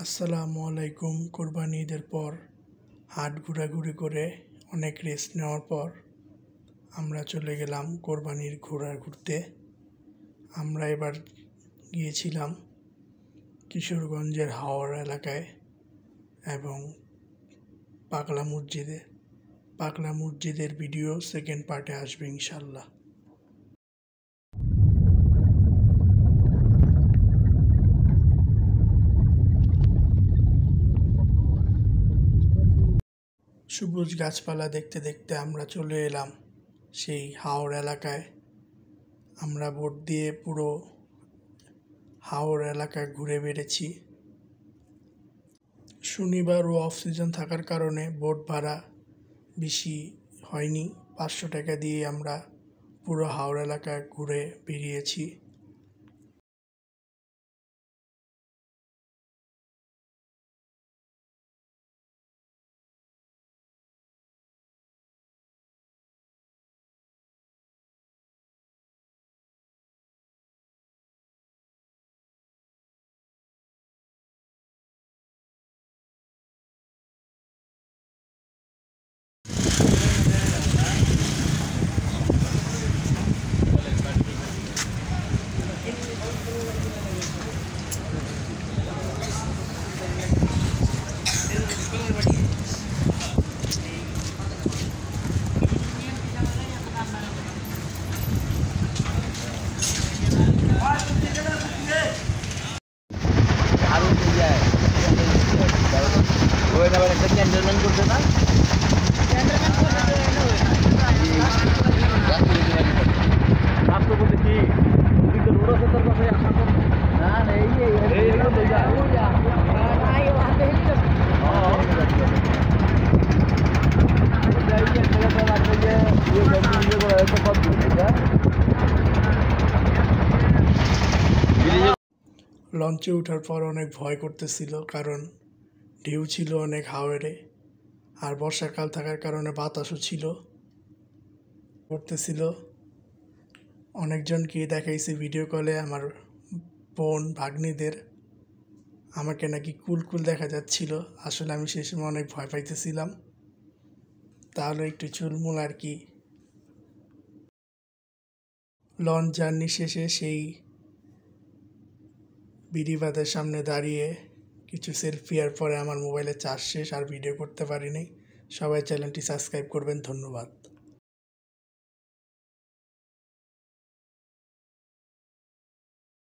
আসসালামু আলাইকুম। কোরবানি ঈদের পর হাট ঘোরাঘুরি করে অনেক রেস্ট নেওয়ার পর আমরা চলে গেলাম কোরবানির ঘুরতে। আমরা এবার গিয়েছিলাম কিশোরগঞ্জের হাওড় এলাকায় এবং পাগলা মসজিদের ভিডিও সেকেন্ড পার্টে আসবে ইনশাল্লাহ। সবুজ গাছপালা দেখতে দেখতে আমরা চলে এলাম সেই হাওড় এলাকায়। আমরা বোট দিয়ে পুরো হাওড় এলাকা ঘুরে বেড়েছি। শনিবার ও অফ সিজন থাকার কারণে বোট ভাড়া বেশি হয়নি, 500 টাকা দিয়ে আমরা পুরো হাওড় এলাকা ঘুরে বেরিয়েছি। লঞ্চে ওঠার পর অনেক ভয় করতেছিল, কারণ ঢেউ ছিল অনেক হাওরে, আর বর্ষাকাল থাকার কারণে বাতাসও ছিল করতেছিল। অনেকজনকে দেখাইছে ভিডিও কলে, আমার বোন ভাগ্নিদের, আমাকে নাকি কুল দেখা যাচ্ছিল। আসলে আমি সেই সময় অনেক ভয় পাইতেছিলাম, তাহলে একটু চুলমুল আর কি। লঞ্চ জার্নি শেষে সেই বিড়িবাঁধের সামনে দাঁড়িয়ে কিছু সেলফি আর পরে আমার মোবাইলে চার্জ শেষ, আর ভিডিও করতে পারিনি। সবাই চ্যানেলটি সাবস্ক্রাইব করবেন। ধন্যবাদ।